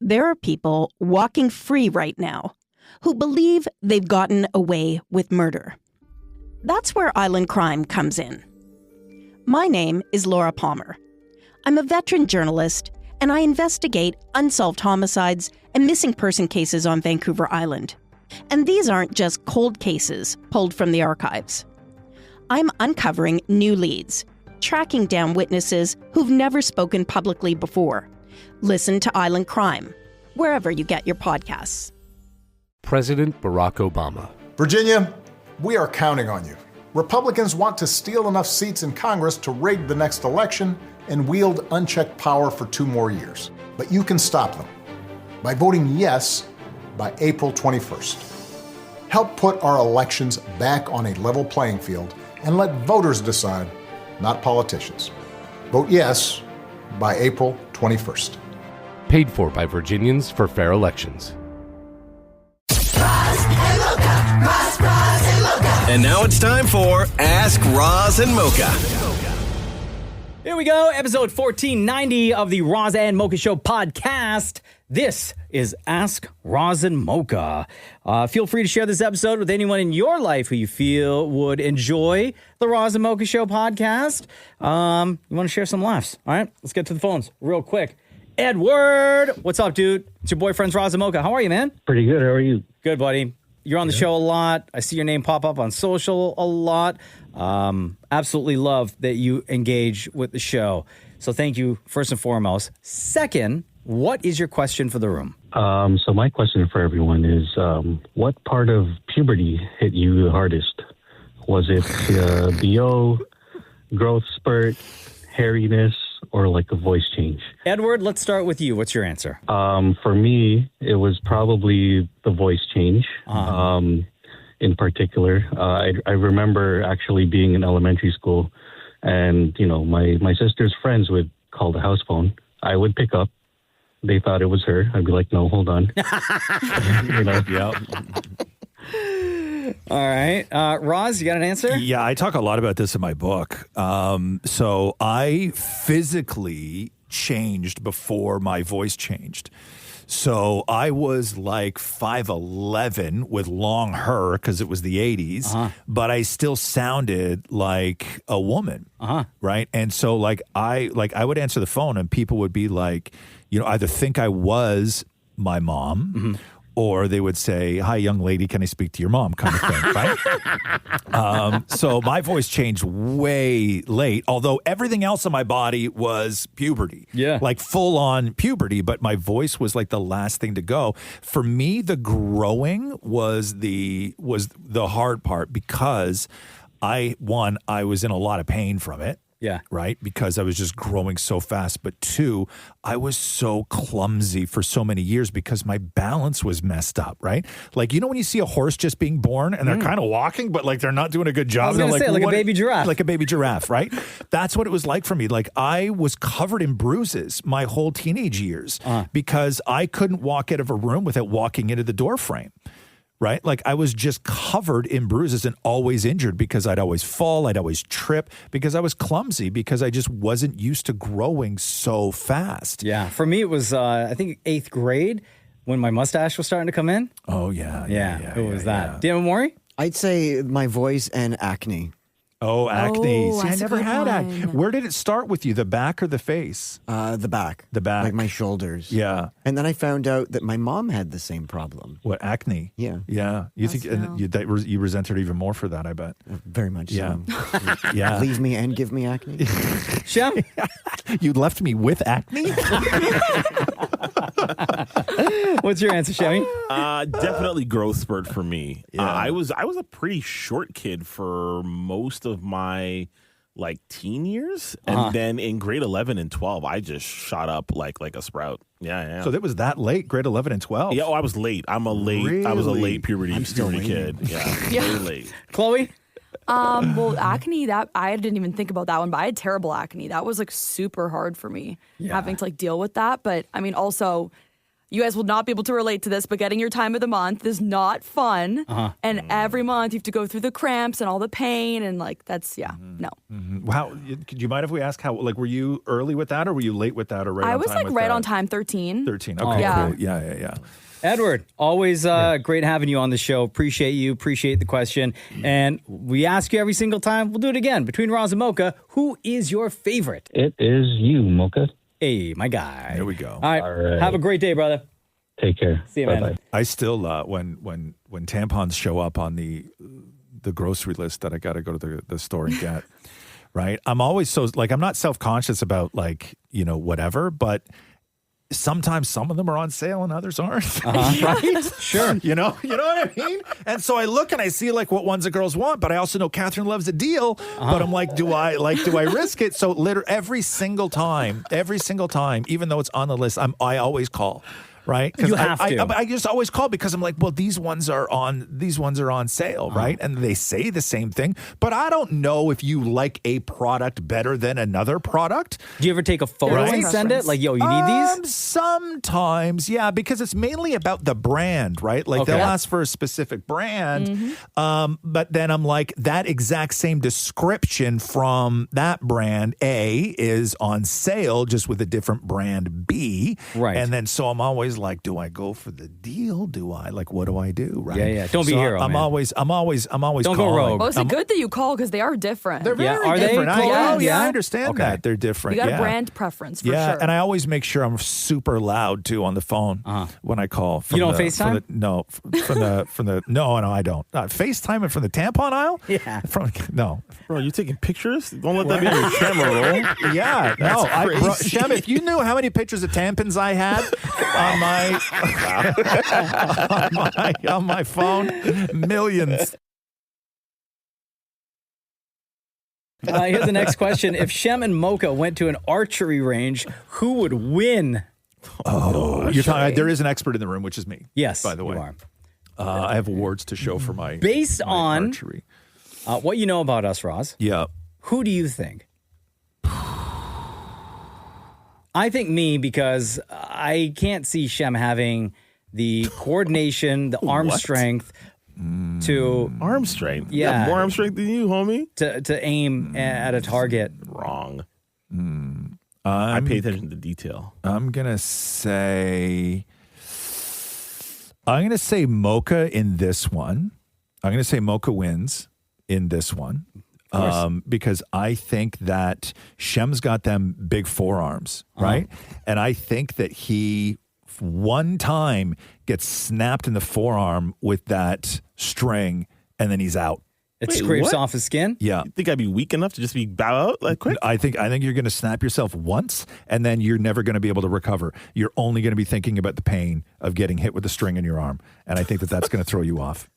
There are people walking free right now who believe they've gotten away with murder. That's where Island Crime comes in. My name is Laura Palmer. I'm a veteran journalist, and I investigate unsolved homicides and missing person cases on Vancouver Island. And these aren't just cold cases pulled from the archives. I'm uncovering new leads, tracking down witnesses who've never spoken publicly before. Listen to Island Crime, wherever you get your podcasts. President Barack Obama. Virginia, we are counting on you. Republicans want to steal enough seats in Congress to rig the next election and wield unchecked power for 2 more years. But you can stop them by voting yes by April 21st. Help put our elections back on a level playing field and let voters decide, not politicians. Vote yes by April 21st. Paid for by Virginians for Fair Elections. And now it's time for Ask Roz and Mocha. Here we go, episode 1490 of the Roz and Mocha Show podcast. This is Ask Roz and Mocha. Feel free to share this episode with anyone in your life who you feel would enjoy the Roz and Mocha Show podcast. You want to share some laughs, all right? Let's get to the phones real quick. Edward, what's up, dude? It's your boyfriend's Roz and Mocha. How are you, man? Pretty good. How are you? Good, buddy. You're on the show a lot. I see your name pop up on social a lot. Absolutely love that you engage with the show. So thank you, first and foremost. Second, what is your question for the room? So my question for everyone is, what part of puberty hit you the hardest? Was it BO, growth spurt, hairiness, or like a voice change? Edward, let's start with you. What's your answer? For me, it was probably the voice change. In particular, I remember actually being in elementary school, and you know, my sister's friends would call the house phone. I would pick up. They thought it was her. I'd be like, no, hold on. You know. Yep. All right. Roz, you got an answer? Yeah, I talk a lot about this in my book. So I physically changed before my voice changed. So I was like 5'11" with long hair because it was the 80s, but I still sounded like a woman, right? And so like I would answer the phone and people would be like, you know, either think I was my mom or they would say, hi, young lady, can I speak to your mom kind of thing, right? So my voice changed way late, although everything else in my body was puberty. Yeah. Like full on puberty, but my voice was like the last thing to go. For me, the growing was the hard part because I was in a lot of pain from it. Yeah. Right? Because I was just growing so fast. But 2, I was so clumsy for so many years because my balance was messed up, right? Like, you know when you see a horse just being born and they're kind of walking, but like they're not doing a good job? I was going to say, like a baby giraffe. Like a baby giraffe, right? That's what it was like for me. Like I was covered in bruises my whole teenage years because I couldn't walk out of a room without walking into the door frame. Right? Like I was just covered in bruises and always injured because I'd always fall, I'd always trip because I was clumsy because I just wasn't used to growing so fast. Yeah. For me, it was, I think, 8th grade when my mustache was starting to come in. Oh, yeah. It was that. Do you have a Maury? I'd say my voice and acne. Oh, acne. Oh, See, I that's a never good had one. acne. Where did it start with you? The back or the face? The back. The back. Like my shoulders. Yeah. And then I found out that my mom had the same problem. What, acne? Yeah. Yeah. You think you resent her even more for that, I bet. Very much so. Yeah. Leave me and give me acne. Shem? You left me with acne? What's your answer, Shemmy? Definitely growth spurt for me. Yeah. I was a pretty short kid for most of my like teen years, and then in grade 11 and 12, I just shot up like a sprout. Yeah. So that was that late, grade 11 and 12? Yeah, I was late. I was a late puberty kid. Yeah, very late. Chloe? Well, acne, that I didn't even think about that one, but I had terrible acne. That was like super hard for me having to like deal with that. But I mean, also you guys will not be able to relate to this, but getting your time of the month is not fun. And every month you have to go through the cramps and all the pain and like that's no. How? Do you mind if we ask how? Like, were you early with that, or were you late with that, or right? I on was time like with right that? on time, 13. 13. Okay, Yeah. cool. Yeah. Edward, always great having you on the show. Appreciate you. Appreciate the question. And we ask you every single time. We'll do it again. Between Roz and Mocha, who is your favorite? It is you, Mocha. Hey, my guy. There we go. All right. All right. Have a great day, brother. Take care. See you, man. Bye-bye. I still when tampons show up on the grocery list that I got to go to the store and get, right? I'm always so like I'm not self-conscious about like, whatever, but sometimes some of them are on sale and others aren't. Right? Sure. You know what I mean? And so I look and I see like what ones the girls want, but I also know Catherine loves a deal. But I'm like, do I risk it? So literally every single time, even though it's on the list, I always call. Right? You have to. I just always call because I'm like, well, these ones are on sale, right? And they say the same thing, but I don't know if you like a product better than another product. Do you ever take a photo and send it? Like, yo, you need these? Sometimes, yeah, because it's mainly about the brand, right? Like they'll ask for a specific brand, but then I'm like, that exact same description from that brand A is on sale, just with a different brand B, right? And then so I'm always like, do I go for the deal? Do I like what do I do? Right? Yeah. Don't be a hero. I'm man. always Don't calling. go rogue. Well, it's good that you call because they are different. They're very Are they different. called? I understand that they're different. You got a brand preference for sure. And I always make sure I'm super loud too on the phone when I call. You don't FaceTime? No, no, I don't. FaceTime from the tampon aisle? Yeah. Bro, you taking pictures? Don't let that be on your camera roll. Yeah, no. Shem, if you knew how many pictures of tampons I had on my phone, millions. Here's the next question. If Shem and Mocha went to an archery range, who would win? You're talking, there is an expert in the room, which is me. Yes, by the way. you are. I have awards to show for my Based on archery. What you know about us, Roz. Yeah. Who do you think? I think me, because I can't see Shem having the coordination, the arm strength to arm strength. Yeah, You got more arm strength than you, homie. To aim at a target. Wrong. I pay attention to detail. I'm gonna say Mocha in this one. I'm gonna say Mocha wins in this one. Because I think that Shem's got them big forearms, right? And I think that he one time gets snapped in the forearm with that string, and then he's out. It scrapes off his skin? Yeah. You think I'd be weak enough to just be bow out like quick? I think you're going to snap yourself once, and then you're never going to be able to recover. You're only going to be thinking about the pain of getting hit with a string in your arm, and I think that's going to throw you off.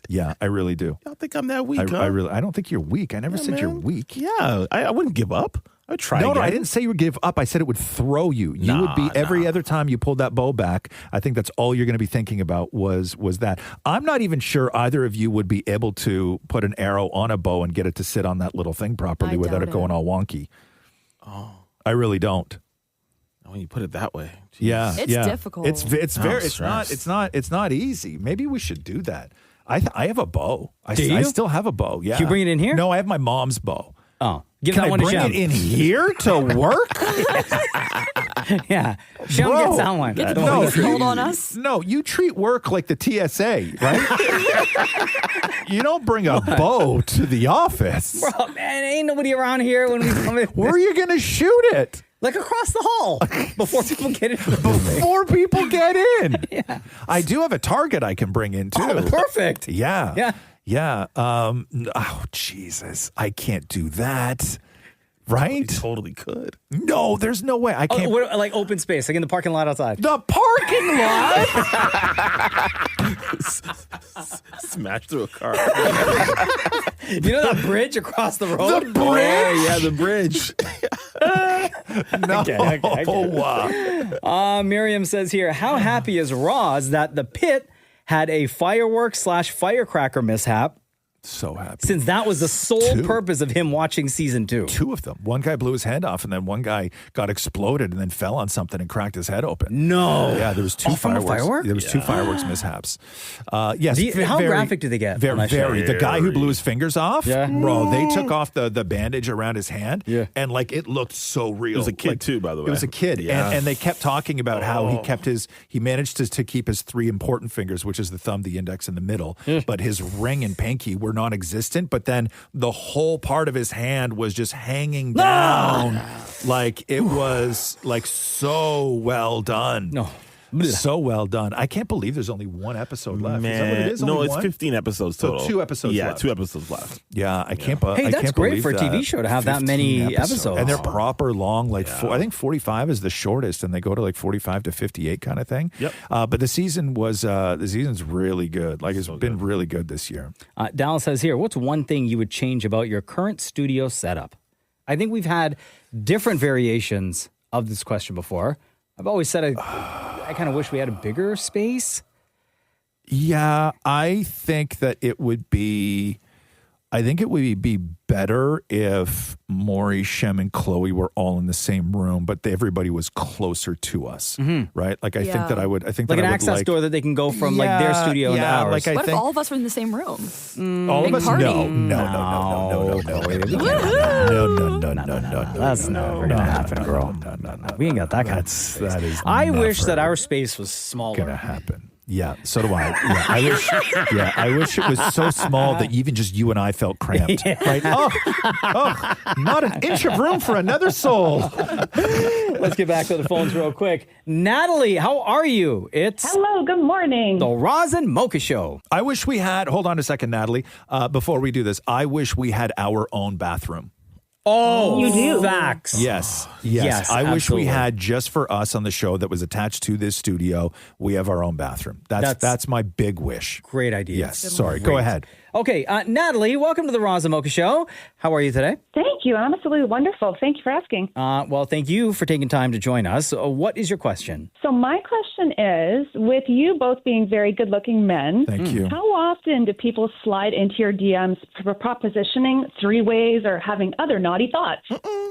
Yeah, I really do. I don't think I'm that weak. I don't think you're weak. I never said you're weak. Yeah, I wouldn't give up. I would try. No, again. I didn't say you would give up. I said it would throw you. You would be every other time you pulled that bow back. I think that's all you're going to be thinking about was that. I'm not even sure either of you would be able to put an arrow on a bow and get it to sit on that little thing properly without it going all wonky. Oh, I really don't. When you put it that way, yeah, it's difficult. It's not easy. Maybe we should do that. I have a bow. I still have a bow. Yeah. Can you bring it in here? No, I have my mom's bow. Oh, give Can that I one to bring Shem. it in here to work? Yeah, Shem gets that one. Hold on us. No, you treat work like the TSA, right? You don't bring a bow to the office. Bro, man, ain't nobody around here when we come in. Where are you going to shoot it? Like across the hall before people get in. Before people get in. Yeah. I do have a target I can bring in too. Oh, perfect. Yeah. Oh, Jesus. I can't do that. Right? You totally could. No, there's no way. I can't. Like open space, like in the parking lot outside. The parking lot? Smash through a car. You know that bridge across the road? The bridge? Oh, yeah, the bridge. No. Okay. Miriam says here, how happy is Roz that the pit had a fireworks/firecracker mishap So happy. Since that was the sole purpose of him watching season 2. 2 of them. One guy blew his head off, and then one guy got exploded and then fell on something and cracked his head open. No. Yeah, there was 2 from a fireworks. firework? There was 2 fireworks mishaps. Yes. How graphic do they get? Very. The guy who blew his fingers off, Yeah. bro, they took off the bandage around his hand, Yeah. and like it looked so real. It was a kid too, by the way. It was a kid, Yeah. and they kept talking about how he managed to keep his 3 important fingers, which is the thumb, the index, and the middle, but his ring and pinky were non-existent. But then the whole part of his hand was just hanging down, like it was like so well done. No. So well done. I can't believe there's only 1 episode left. Man, Is that what it is? no, Only it's 1? 15 episodes So total. 2 episodes Yeah, left. 2 episodes left. Yeah, I can't. Hey, I that's can't great believe for a TV that. show to have that 15 many episodes. and they're proper long. Like I think 45 is the shortest, and they go to like 45 to 58 kind of thing. Yep. But the season's really good. Like it's been really good this year. Dallas says here, what's one thing you would change about your current studio setup? I think we've had different variations of this question before. I've always said I kind of wish we had a bigger space. Yeah, I think that it would be. I think it would be better if Maury, Shem, and Chloe were all in the same room, but everybody was closer to us, right? Like I think that I would. I think like that an I would access door that they can go from like their studio into ours. Like I What if think all of us were in the same room? all of big us. party? No. That's never gonna happen, girl. No. We ain't got that kind of space. That is. I wish never that our space was smaller. gonna happen. Yeah, so do I. Yeah, I wish. Yeah, I wish it was so small that even just you and I felt cramped. Right? Oh, not an inch of room for another soul. Let's get back to the phones real quick. Natalie, how are you? It's Hello, good morning. the Roz and Mocha Show. I wish we had. Hold on a second, Natalie. Before we do this, I wish we had our own bathroom. Oh, You do? facts. Yes. I wish absolutely. we had just for us on the show that was attached to this studio. We have our own bathroom. That's my big wish. Great idea. Yes. Sorry. Go ahead. Okay, Natalie, welcome to the Roz and Mocha Show. How are you today? Thank you. I'm absolutely wonderful. Thank you for asking. Well, thank you for taking time to join us. What is your question? So my question is, with you both being very good-looking men, Thank you. how often do people slide into your DMs for propositioning 3-ways or having other naughty thoughts?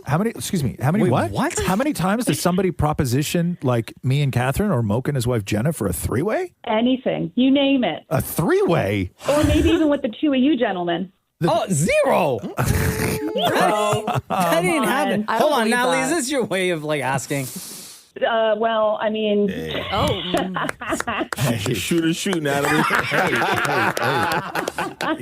How many? Excuse me. How many? Wait, What? what? How many times does somebody proposition like me and Catherine or Mocha and his wife Jenna for a 3-way? Anything. You name it. A 3-way? Or maybe even with the 2 of you gentlemen. Oh, zero. That didn't happen. I don't Hold on, believe Natalie, that. is this your way of like asking? Well, I mean, Shoot, Natalie.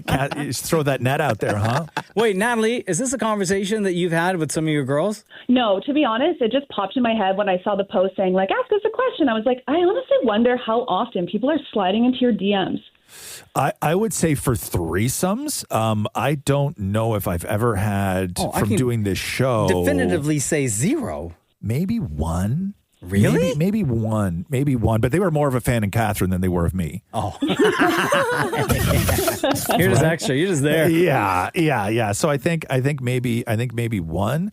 Cat, you just throw that net out there, huh? Wait, Natalie, is this a conversation that you've had with some of your girls? no, to be honest, it just popped in my head when I saw the post saying, like, ask us a question. I was like, I honestly wonder how often people are sliding into your DMs. I would say for threesomes, I don't know if I've ever had I from can doing this show. Definitively say zero. Maybe one. Really? Maybe one. But they were more of a fan of Catherine than they were of me. Oh. You're just extra. You're just there. Yeah. So I think maybe one.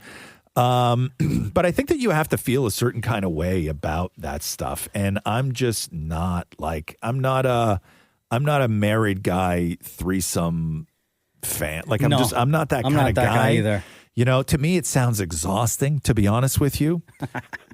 But I think that you have to feel a certain kind of way about that stuff. And I'm just not like, I'm not a married guy threesome fan. Like I'm not that kind of guy either. You know, to me, it sounds exhausting, to be honest with you.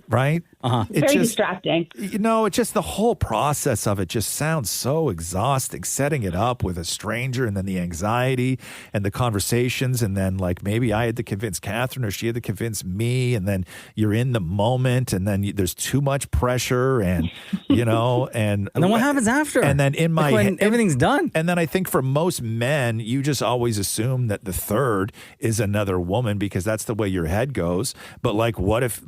Right? Very distracting. You know, it's just the whole process of it just sounds so exhausting. Setting it up with a stranger and then the anxiety and the conversations. And then like maybe I had to convince Catherine or she had to convince me. And then you're in the moment and then there's too much pressure and, you know, and then what happens after? And then in my when everything's done. And then I think for most men, you just always assume that the third is another woman because that's the way your head goes. But like, what if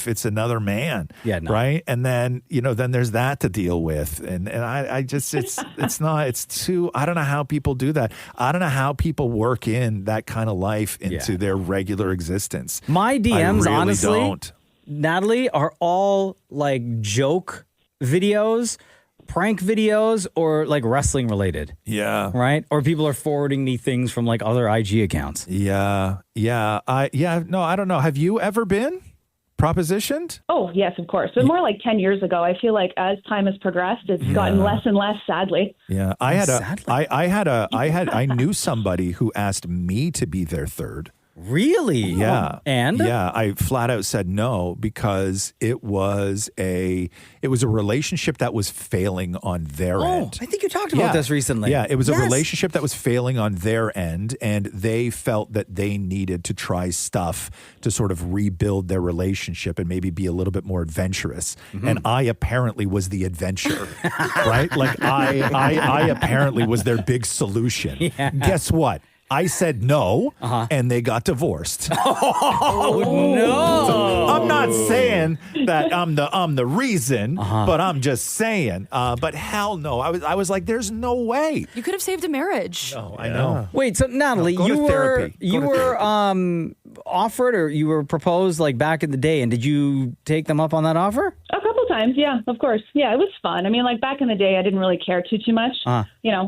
it's another man? Yeah, no. Right. And then, then there's that to deal with. And I just, it's too, I don't know how people do that. I don't know how people work in that kind of life into their regular existence. My DMs, really honestly, don't. Natalie, are all like joke videos, prank videos, or like wrestling related. Yeah. Right? Or people are forwarding me things from like other IG accounts. Yeah. No, I don't know. Have you ever been propositioned? Oh, yes, of course. But more like 10 years ago. I feel like as time has progressed, it's gotten less and less, sadly. Yeah, I knew somebody who asked me to be their third. Really? Yeah. And? Yeah, I flat out said no because it was a relationship that was failing on their end. I think you talked about this recently. Yeah, it was a relationship that was failing on their end, and they felt that they needed to try stuff to sort of rebuild their relationship and maybe be a little bit more adventurous. And I apparently was the adventure, right? Like I apparently was their big solution. Yeah. Guess what? I said no, and they got divorced. Oh, no. I'm not saying that I'm the reason, but I'm just saying. But hell no. I was like, there's no way. You could have saved a marriage. Oh, I know. Wait, so Natalie, No, go to you therapy. were offered or you were proposed like back in the day, and did you take them up on that offer? A couple times, yeah, of course. Yeah, it was fun. I mean, like back in the day, I didn't really care too much.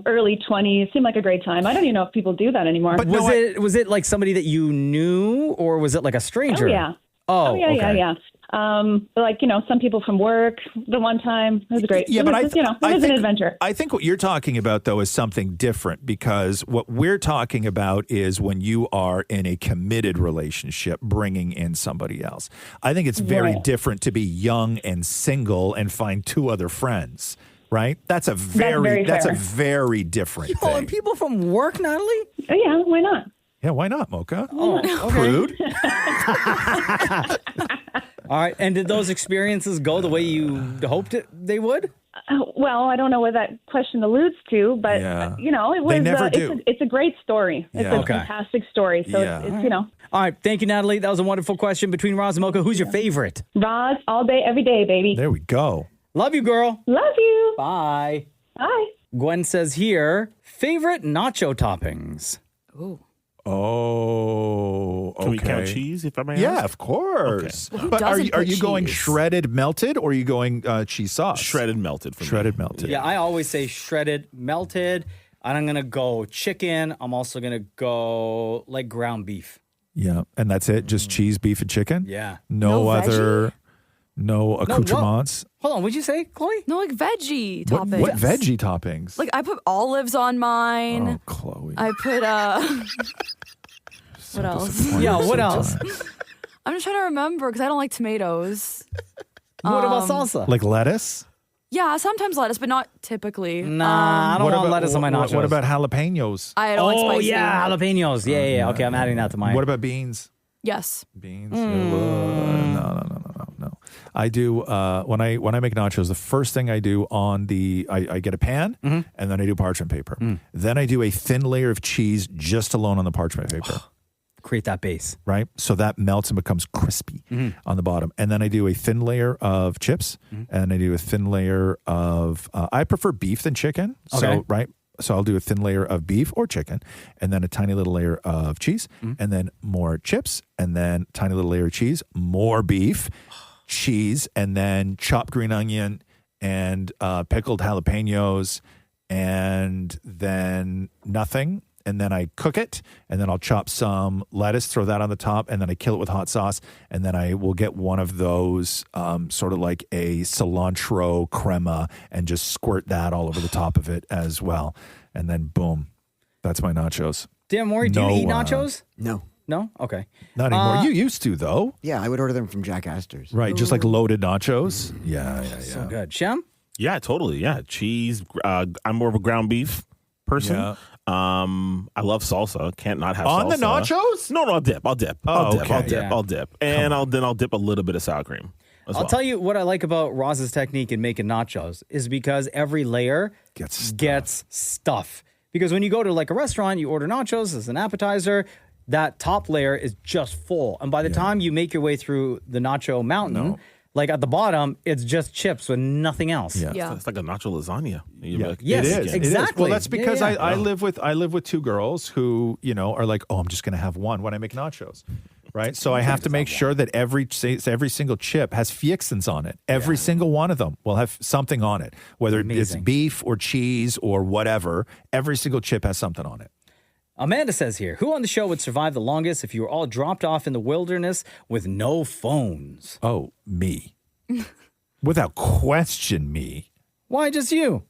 Early 20s seemed like a great time. I don't even know if people do that anymore. But was it like somebody that you knew, or was it like a stranger? Oh, yeah. Oh, yeah, okay. yeah. Like, some people from work the one time. It was great. Yeah, it was, it was an adventure. I think what you're talking about, though, is something different because what we're talking about is when you are in a committed relationship, bringing in somebody else. I think it's very different to be young and single and find two other friends. Right? That's a very different thing. And people from work, Natalie? Yeah, why not? Yeah, why not, Mocha? Oh, okay. Prude. All right. And did those experiences go the way you hoped they would? Well, I don't know what that question alludes to, but, it was, They never do. It's a great story. It's a Okay. fantastic story. So it's All right. Thank you, Natalie. That was a wonderful question. Between Roz and Mocha, who's your favorite? Roz, all day, every day, baby. There we go. Love you, girl. Love you. Bye. Bye. Gwen says here, favorite nacho toppings. Ooh. Oh, okay. Can we count cheese, if I may ask? Yeah, of course. Okay. Well, who But are doesn't you put going cheese? shredded melted or are you going cheese sauce? Shredded melted for me. Shredded melted. Yeah, I always say shredded, melted. And I'm going to go chicken. I'm also going to go like ground beef. Yeah, and that's it? Just cheese, beef, and chicken? Yeah. No veggie? no accoutrements? Hold on. What'd you say, Chloe? No, like veggie What, toppings. what veggie toppings? Like I put olives on mine. Oh, Chloe. I put what else? disappointed Yeah, what else? sometimes. I'm just trying to remember because I don't like tomatoes. What about salsa? Like lettuce? Yeah, sometimes lettuce, but not typically. Nah, I don't want lettuce on my nachos. What about jalapenos? I don't like Oh, spicy. yeah, jalapenos. Yeah. Okay, I'm adding that to mine. What about beans? Yes. Beans? No. I do when I make nachos. The first thing I do I get a pan and then I do parchment paper. Then I do a thin layer of cheese just alone on the parchment paper. Create that base. Right, so that melts and becomes crispy on the bottom. And then I do a thin layer of chips, and I do a thin layer of. I prefer beef than chicken. Okay. So I'll do a thin layer of beef or chicken, and then a tiny little layer of cheese, and then more chips, and then tiny little layer of cheese, more beef, cheese, and then chopped green onion and pickled jalapenos, and then nothing. And then I cook it, and then I'll chop some lettuce, throw that on the top, and then I kill it with hot sauce, and then I will get one of those sort of like a cilantro crema and just squirt that all over the top of it as well. And then boom, that's my nachos. Dan Maury, do you eat nachos? No. No? Okay. Not anymore. You used to, though. Yeah, I would order them from Jack Astor's. Right, just like loaded nachos. Yeah. So good. Shem? Yeah, totally. Yeah, cheese. I'm more of a ground beef person. Yeah. I love salsa. Can't not have On salsa. the nachos? No, I'll dip. okay. I'll dip. And I'll dip a little bit of sour cream. I'll tell you what I like about Roz's technique in making nachos is because every layer gets stuff. Because when you go to like a restaurant, you order nachos as an appetizer, that top layer is just full. And by the time you make your way through the nacho mountain, like at the bottom, it's just chips with nothing else. Yeah. It's like a nacho lasagna. Yes, it is. exactly. Well, that's because Yeah. I live with two girls who, are like, oh, I'm just going to have one when I make nachos. Right. So I have to make sure that every single chip has fixins on it. Every single one of them will have something on it, whether it's beef or cheese or whatever. Every single chip has something on it. Amanda says here, who on the show would survive the longest if you were all dropped off in the wilderness with no phones? Oh, me. Without question, me. Why just you?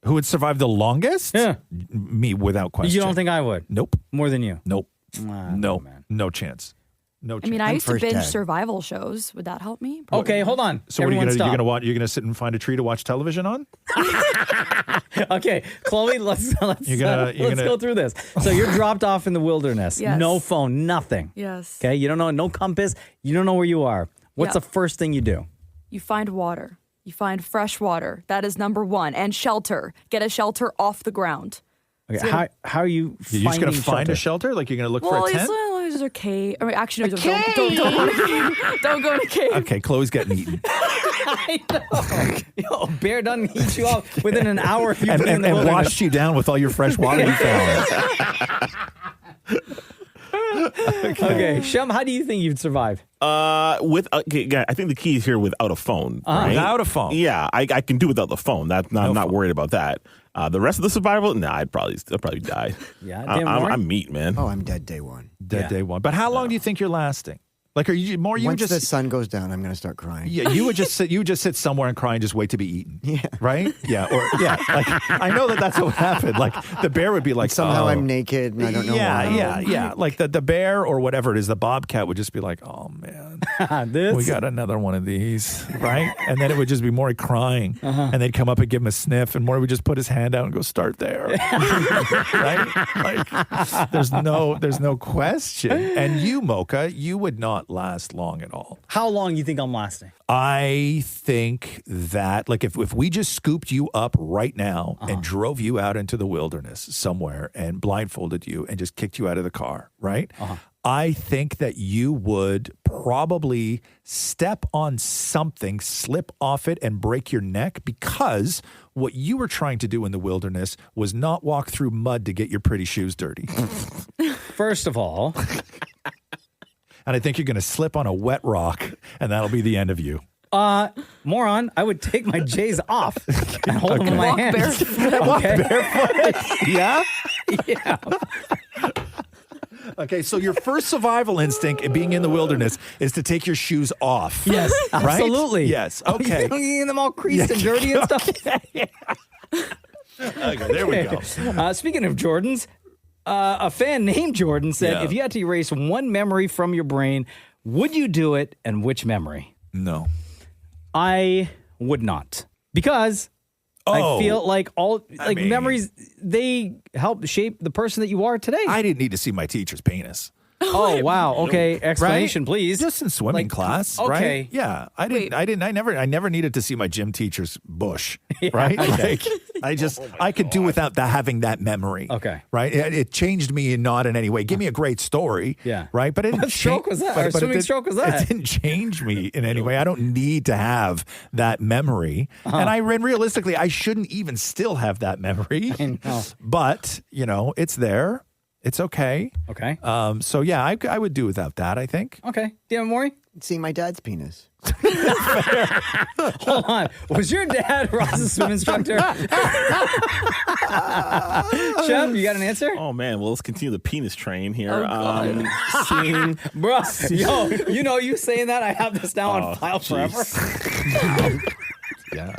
Who would survive the longest? Yeah. Me, without question. You don't think I would? Nope. More than you? Nope. No, man. No chance. No chance. I mean, I used to binge survival shows. Would that help me? Okay, hold on. So what are you gonna watch? You're gonna sit and find a tree to watch television on? Okay, Chloe, let's go through this. So you're dropped off in the wilderness. Yes. No phone, nothing. Yes. Okay, you don't know, no compass. You don't know where you are. What's Yeah. the first thing you do? You find water. You find fresh water. That is number one. And shelter. Get a shelter off the ground. Okay, So- how are you You're just gonna finding find a shelter? shelter? Like you're gonna look Well, for a tent? there's a cave. I mean, actually, no, don't go in a cave. Don't go in a cave. Okay, Chloe's getting eaten. I know. Yo, a bear doesn't eat you off within an hour if you've been in the and wilderness. washed you down with all your fresh water you found. Okay, Shem, how do you think you'd survive? I think the key is here without a phone. Right? Without a phone. Yeah, I can do without the phone. I'm not worried about that. The rest of the survival, I'd probably die. Yeah, I'm meat, man. Oh, I'm dead day one. Day one. But how long do you think you're lasting? Like, are you more? You Once just the sun goes down, I'm going to start crying. Yeah, you would just sit. You would just sit somewhere and cry and just wait to be eaten. Yeah. Right. Yeah. Or yeah. Like I know that's what would happen. Like the bear would be like, Somehow oh. I'm naked and I don't know why. Yeah. Like the bear or whatever it is, the bobcat would just be like, oh man, we got another one of these, right? And then it would just be Maury crying, and they'd come up and give him a sniff, and Maury would just put his hand out and go, start there, right? Like there's no question. And you, Mocha, you would not last long at all. How long you think I'm lasting? I think that, like, if we just scooped you up right now and drove you out into the wilderness somewhere and blindfolded you and just kicked you out of the car, right? I think that you would probably step on something, slip off it, and break your neck, because what you were trying to do in the wilderness was not walk through mud to get your pretty shoes dirty. First of all... And I think you're going to slip on a wet rock, and that'll be the end of you. Moron, I would take my J's off and hold them in my Walk hands. barefoot. Walk barefoot? Yeah? Yeah. Okay, so your first survival instinct in being in the wilderness is to take your shoes off. Yes, right? absolutely. Yes, okay. Getting them all creased and dirty and stuff. Okay, there we go. Speaking of Jordans, a fan named Jordan said, if you had to erase one memory from your brain, would you do it, and which memory? No. I would not, because I feel like memories, they help shape the person that you are today. I didn't need to see my teacher's penis. Oh, wow. Okay. Explanation, Right? please. Just in swimming class, okay. right? Yeah. I never needed to see my gym teacher's bush, right? Like, I could do without having that memory. Okay. Right? It changed me not in any way. Give me a great story. Yeah. Right? But it didn't What stroke was that? Or swimming stroke was that? It didn't change me in any way. I don't need to have that memory. And realistically, I shouldn't even still have that memory. I know. But, it's there. It's okay. Okay. So yeah, I would do without that, I think. Okay. Do you have Maury? Seeing my dad's penis. Hold on. Was your dad Roz's swim instructor? Shem, you got an answer? Oh man, well let's continue the penis train here. Bro, you saying that, I have this now on file forever. Yeah.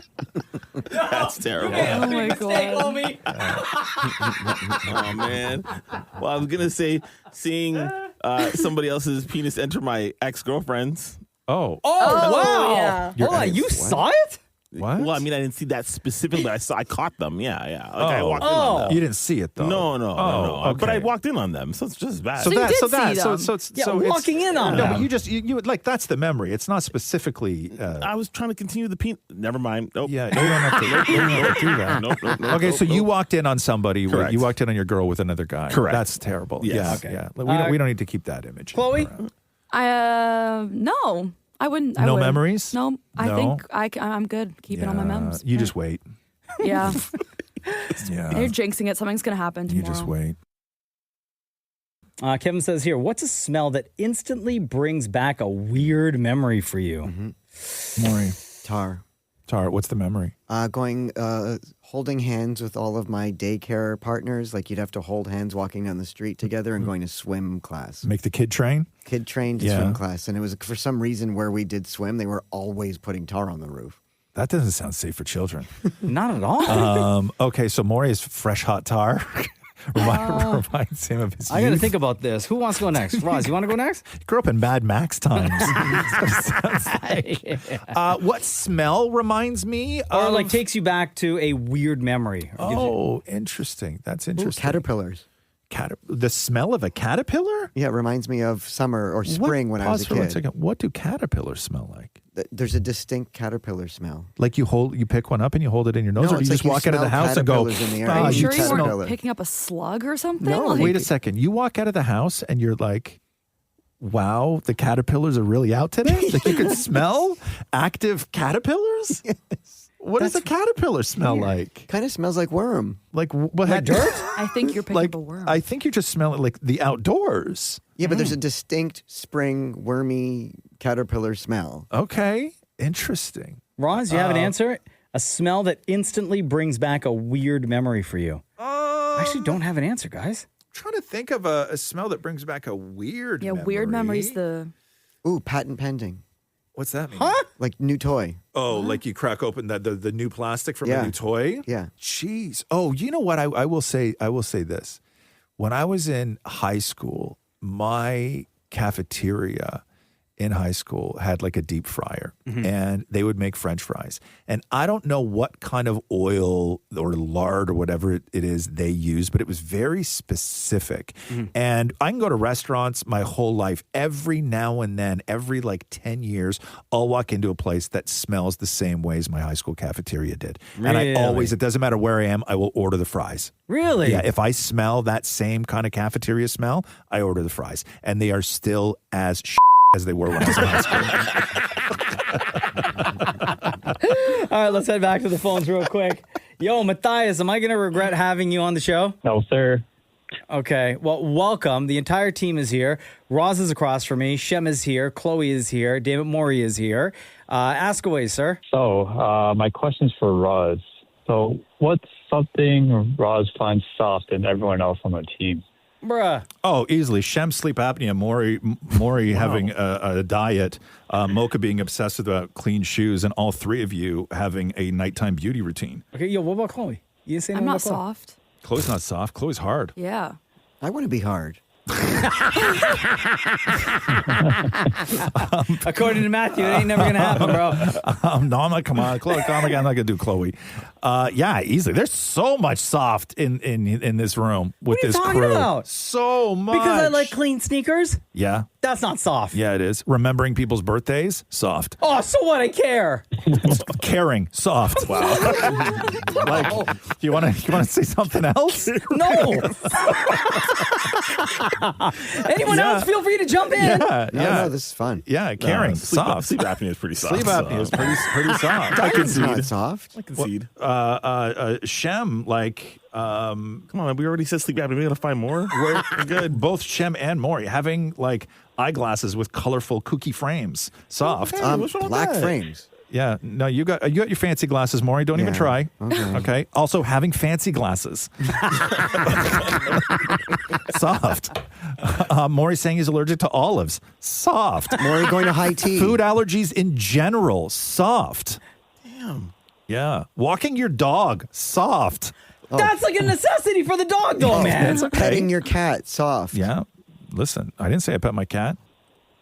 That's terrible. Oh my God. Oh man. Well, I was gonna say seeing somebody else's penis enter my ex-girlfriend's. Oh, wow. Yeah. Hold on, you saw it? What? Well, I mean, I didn't see that specifically, but I caught them. Yeah. Like I walked in on them. You didn't see it though. No. Okay. But I walked in on them, so it's just as bad. So you did see them. Yeah, walking in on No, them. but you would, like, that's the memory. It's not specifically. I was trying to continue the penis. Never mind. Nope. Yeah, you don't have to, you don't have to do that. Nope. Okay, so you walked in on somebody. Correct. You walked in on your girl with another guy. Correct. That's terrible. Yes. Yeah. Okay. Yeah. We don't need to keep that image. Chloe? No. I wouldn't. No memories? No. I No? think I'm good keeping all my memories. You just wait. Yeah. Yeah. You're jinxing it. Something's going to happen tomorrow. You just wait. Kevin says here, what's a smell that instantly brings back a weird memory for you? Maury. Tar. Tara, what's the memory? Holding hands with all of my daycare partners. Like you'd have to hold hands walking down the street together and going to swim class. Make the kid train? Kid trained to swim class. And it was for some reason where we did swim, they were always putting tar on the roof. That doesn't sound safe for children. Not at all. Okay, so Maury is fresh hot tar. Reminds him of his I got to youth. think about this. Who wants to go next? Roz, you want to go next? He grew up in Mad Max times. What smell reminds me Or of... like takes you back to a weird memory. Or gives you- Oh, interesting. That's interesting. Caterpillars. The smell of a caterpillar? Yeah, it reminds me of summer or spring when I was a Pause for 1 kid. second. What do caterpillars smell like? There's a distinct caterpillar smell. Like you pick one up and you hold it in your nose, No, or you it's just like you walk out of the smell house and go, caterpillars in the air. "Ah, Are you you sure you caterpillar." weren't picking up a slug or something? No, Like- Wait a second. You walk out of the house and you're like, wow, the caterpillars are really out today? Like you can smell active caterpillars? Yes. What does a caterpillar smell like? Kind of smells like worm. Like dirt? I think you're picking up a worm. I think you're just smelling like the outdoors. Yeah, but there's a distinct spring wormy caterpillar smell. Okay. Interesting. Roz, you have an answer? A smell that instantly brings back a weird memory for you. I actually don't have an answer, guys. I'm trying to think of a smell that brings back a weird memory. Weird memories. Ooh, patent pending. What's that mean? Like new toy. Oh, like you crack open the new plastic from a new toy? Yeah. Jeez. Oh, you know what? I will say this. When I was in high school, my cafeteria in high school had like a deep fryer, and they would make French fries. And I don't know what kind of oil or lard or whatever it is they use, but it was very specific. And I can go to restaurants my whole life. Every now and then, every like 10 years, I'll walk into a place that smells the same way as my high school cafeteria did. And I always, it doesn't matter where I am, I will order the fries. Really? Yeah, if I smell that same kind of cafeteria smell, I order the fries. And they are still as as they were when I was in high school. All right, let's head back to the phones real quick. Yo, Matthias, am I going to regret having you on the show? No, sir. Okay, well, welcome. The entire team is here. Roz is across from me. Shem is here. Chloe is here. David Maury is here. Ask away, sir. So, my question's for Roz. So, what's something Roz finds soft in everyone else on the team? Bruh. Oh, easily. Shem, sleep apnea. Maury having a diet. Mocha being obsessed with clean shoes. And all three of you having a nighttime beauty routine. Okay, yo, what about Chloe? You say I'm not soft. Chloe's not soft. Chloe's hard. Yeah. I want to be hard. According to Matthew, it ain't never going to happen, bro. No, I'm not. Come on, Chloe. I'm not going to do Chloe. Yeah, easily. There's so much soft in this room with What are you this talking crew. about? So much. Because I like clean sneakers? Yeah. That's not soft. Yeah, it is. Remembering people's birthdays, soft. Oh, so what? I care. Caring, soft. Wow. Like, you want to say something else? No. Anyone else? Feel free to jump in. No, this is fun. Yeah, caring, soft. Sleep apnea is pretty soft. Sleep apnea is pretty soft. Diet's not soft. I concede. Shem, like, Come on, we already said sleep apnea. We gotta find more. we're good. Both Shem and Maury having like eyeglasses with colorful kooky frames, soft. Okay. What's wrong with Black that? frames. Yeah, no, you got your fancy glasses, Maury. Don't even Yeah. try. Okay. Also, having fancy glasses, soft. Maury saying he's allergic to olives, soft. Maury going to high tea. Food allergies in general, soft. Damn. Yeah. Walking your dog, soft. That's like a necessity for the dog, though, man. It's okay. Petting your cat, soft. Yeah. Listen, I didn't say I pet my cat.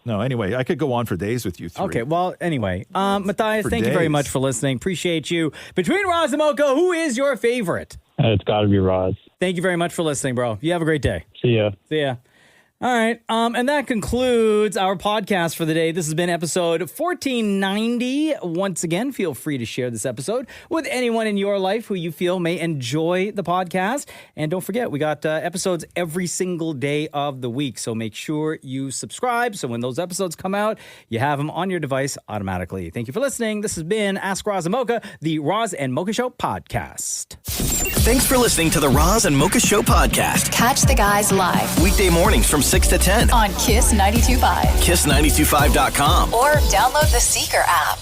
No, anyway, I could go on for days with you three. Okay, well, anyway, Matthias, For thank you very days. much for listening. Appreciate you. Between Roz and Mocha, who is your favorite? It's got to be Roz. Thank you very much for listening, bro. You have a great day. See ya. See ya. All right. And that concludes our podcast for the day. This has been episode 1490. Once again, feel free to share this episode with anyone in your life who you feel may enjoy the podcast. And don't forget, we got episodes every single day of the week. So make sure you subscribe. So when those episodes come out, you have them on your device automatically. Thank you for listening. This has been Ask Roz and Mocha, the Roz and Mocha Show podcast. Thanks for listening to the Roz and Mocha Show podcast. Catch the guys live Weekday mornings from 6 to 10. on Kiss 92.5 Kiss925.com. or download the Seeker app.